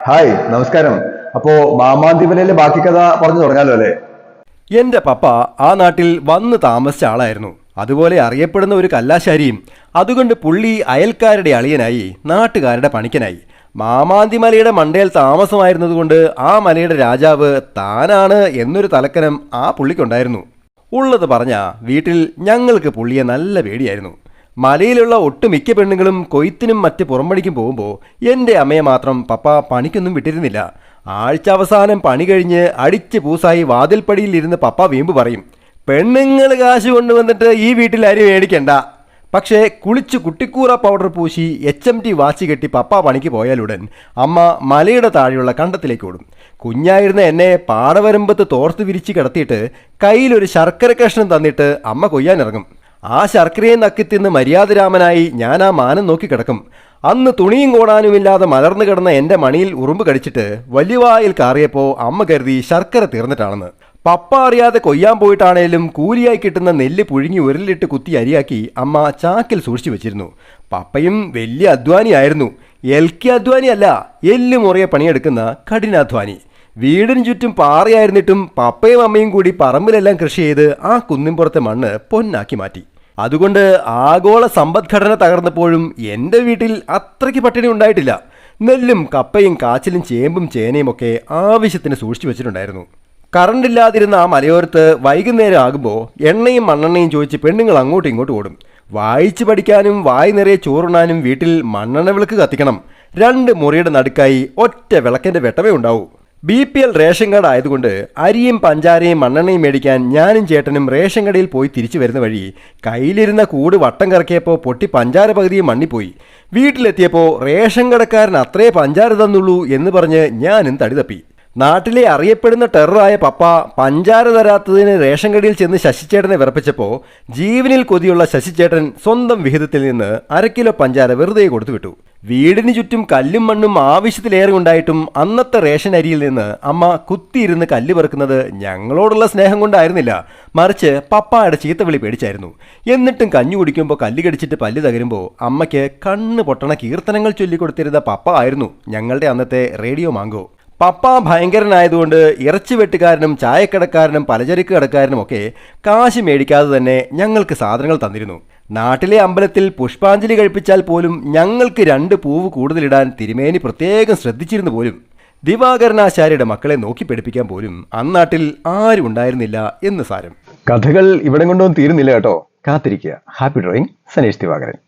Hi, നമസ്കാരം. അപ്പോ മാമാന്തിമലയിലെ ബാക്കി കഥ പറഞ്ഞു തുടങ്ങാലോ അല്ലേ? എന്റെ പപ്പ ആ നാട്ടിൽ വന്ന് താമസിച്ച ആളായിരുന്നു. അതുപോലെ അറിയപ്പെടുന്ന ഒരു കല്ലാശാരിയും. അതുകൊണ്ട് പുള്ളി അയൽക്കാരുടെ അളിയനായി, നാട്ടുകാരുടെ പണിക്കനായി. മാമാന്തിമലയുടെ മണ്ടയിൽ താമസമായിരുന്നതുകൊണ്ട് ആ മലയുടെ രാജാവ് താനാണ് എന്നൊരു തലക്കനം ആ പുള്ളിക്കുണ്ടായിരുന്നു. ഉള്ളത് പറഞ്ഞ വീട്ടിൽ ഞങ്ങൾക്ക് പുള്ളിയെ നല്ല പേടിയായിരുന്നു. മലയിലുള്ള ഒട്ടുമിക്ക പെണ്ണുങ്ങളും കൊയ്ത്തിനും മറ്റ് പുറംപണിക്കും പോകുമ്പോൾ എൻ്റെ അമ്മയെ മാത്രം പപ്പ പണിക്കൊന്നും വിട്ടിരുന്നില്ല. ആഴ്ച അവസാനം പണി കഴിഞ്ഞ് അടിച്ച് പൂസായി വാതിൽപ്പടിയിൽ ഇരുന്ന് പപ്പ വീമ്പ് പറയും, പെണ്ണുങ്ങൾ കാശ് കൊണ്ടുവന്നിട്ട് ഈ വീട്ടിൽ ആരും മേടിക്കണ്ട. പക്ഷേ കുളിച്ച് കുട്ടിക്കൂറ പൗഡർ പൂശി HMT വാച്ച് കെട്ടി പപ്പ പണിക്ക് പോയാലുടൻ അമ്മ മലയുടെ താഴെയുള്ള കണ്ടത്തിലേക്ക് ഓടും. കുഞ്ഞായിരുന്ന എന്നെ പാടവരമ്പത്ത് തോർത്ത് വിരിച്ച് കിടത്തിയിട്ട് കയ്യിലൊരു ശർക്കര കഷ്ണം തന്നിട്ട് അമ്മ കൊയ്യാനിറങ്ങും. ആ ശർക്കരയെ നക്കിത്തിന്ന് മര്യാദരാമനായി ഞാൻ ആ മാനം നോക്കി കിടക്കും. അന്ന് തുണിയും കോടാനുമില്ലാതെ മലർന്നു കിടന്ന എൻ്റെ മണിയിൽ ഉറുമ്പ് കടിച്ചിട്ട് വലിയവായിൽ കാറിയപ്പോൾ അമ്മ കരുതി ശർക്കര തീർന്നിട്ടാണെന്ന്. പപ്പ അറിയാതെ കൊയ്യാൻ പോയിട്ടാണേലും കൂലിയായി കിട്ടുന്ന നെല്ല് പുഴുങ്ങി ഉരലിട്ട് കുത്തി അരിയാക്കി അമ്മ ചാക്കിൽ സൂക്ഷിച്ചു വെച്ചിരുന്നു. പപ്പയും വലിയ അധ്വാനിയായിരുന്നു. എൽക്കി അധ്വാനിയല്ല, എല്ല് മുറിയെ പണിയെടുക്കുന്ന കഠിനാധ്വാനി. വീടിന് ചുറ്റും പാറയായിരുന്നിട്ടും പപ്പയും അമ്മയും കൂടി പറമ്പിലെല്ലാം കൃഷി ചെയ്ത് ആ കുന്നിൻപുറത്തെ മണ്ണ് പൊന്നാക്കി മാറ്റി. അതുകൊണ്ട് ആഗോള സമ്പദ്ഘടന തകർന്നപ്പോഴും എൻ്റെ വീട്ടിൽ അത്രയ്ക്ക് പട്ടിണി ഉണ്ടായിട്ടില്ല. നെല്ലും കപ്പയും കാച്ചിലും ചേമ്പും ചേനയും ഒക്കെ ആവശ്യത്തിന് സൂക്ഷിച്ചു വെച്ചിട്ടുണ്ടായിരുന്നു. കറണ്ടില്ലാതിരുന്ന ആ മലയോരത്ത് വൈകുന്നേരം ആകുമ്പോൾ എണ്ണയും മണ്ണെണ്ണയും ചോദിച്ച് പെണ്ണുങ്ങൾ അങ്ങോട്ടും ഇങ്ങോട്ടും ഓടും. വായിച്ചു പഠിക്കാനും വായി നിറയെ ചോറുണ്ണാനും വീട്ടിൽ മണ്ണെണ്ണ വിളക്ക് കത്തിക്കണം. 2 മുറിയുടെ നടുക്കായി ഒറ്റ വിളക്കിൻ്റെ വെട്ടമേ ഉണ്ടാവൂ. BPL റേഷൻ കാർഡ് ആയതുകൊണ്ട് അരിയും പഞ്ചാരയും മണ്ണെണ്ണയും മേടിക്കാൻ ഞാനും ചേട്ടനും റേഷൻ കടയിൽ പോയി തിരിച്ചു വരുന്ന വഴി കയ്യിലിരുന്ന കൂട് വട്ടം കറക്കിയപ്പോൾ പൊട്ടി പഞ്ചാര പകുതിയും മണ്ണിപ്പോയി. വീട്ടിലെത്തിയപ്പോൾ റേഷൻ കടക്കാരൻ അത്രേ പഞ്ചാര തന്നുള്ളൂ എന്ന് പറഞ്ഞ് ഞാനും തടി തപ്പി. നാട്ടിലെ അറിയപ്പെടുന്ന ടെററായ പപ്പ പഞ്ചാര തരാത്തതിന് റേഷൻ കടയിൽ ചെന്ന് ശശിച്ചേട്ടനെ വിറപ്പിച്ചപ്പോൾ ജീവനിൽ കൊതിയുള്ള ശശിച്ചേട്ടൻ സ്വന്തം വിഹിതത്തിൽ നിന്ന് 1/2 കിലോ പഞ്ചാര വെറുതെ കൊടുത്തു വിട്ടു. വീടിന് ചുറ്റും കല്ലും മണ്ണും ആവശ്യത്തിലേറെ ഉണ്ടായിട്ടും അന്നത്തെ റേഷൻ അരിയിൽ നിന്ന് അമ്മ കുത്തിയിരുന്ന് കല്ല് പെറുക്കുന്നത് ഞങ്ങളോടുള്ള സ്നേഹം കൊണ്ടായിരുന്നില്ല, മറിച്ച് പപ്പായുടെ ചീത്തവിളി പേടിച്ചായിരുന്നു. എന്നിട്ടും കഞ്ഞി കുടിക്കുമ്പോൾ കല്ല് കടിച്ചിട്ട് പല്ല് തകരുമ്പോൾ അമ്മയ്ക്ക് കണ്ണ് പൊട്ടണ കീർത്തനങ്ങൾ ചൊല്ലിക്കൊടുത്തിരുന്ന പപ്പ ആയിരുന്നു ഞങ്ങളുടെ അന്നത്തെ റേഡിയോ മാങ്കോ. പപ്പ ഭയങ്കരനായതുകൊണ്ട് ഇറച്ചി വെട്ടുകാരനും ചായക്കടക്കാരനും പലചരക്ക് കടക്കാരനും ഒക്കെ കാശ് മേടിക്കാതെ തന്നെ ഞങ്ങൾക്ക് സാധനങ്ങൾ തന്നിരുന്നു. നാട്ടിലെ അമ്പലത്തിൽ പുഷ്പാഞ്ജലി കഴിപ്പിച്ചാൽ പോലും ഞങ്ങൾക്ക് 2 പൂവ് കൂടുതലിടാൻ തിരുമേനി പ്രത്യേകം ശ്രദ്ധിച്ചിരുന്നു പോലും. ദിവാകരനാശാരിയുടെ മക്കളെ നോക്കി പഠിപ്പിക്കാൻ പോലും അന്നാട്ടിൽ ആരും ഉണ്ടായിരുന്നില്ല എന്ന് സാരം. കഥകൾ ഇവിടെ കൊണ്ടൊന്നും തീരുന്നില്ല കേട്ടോ. കാത്തിരിക്കുക. Happy drawing, Saneesh Divakaran.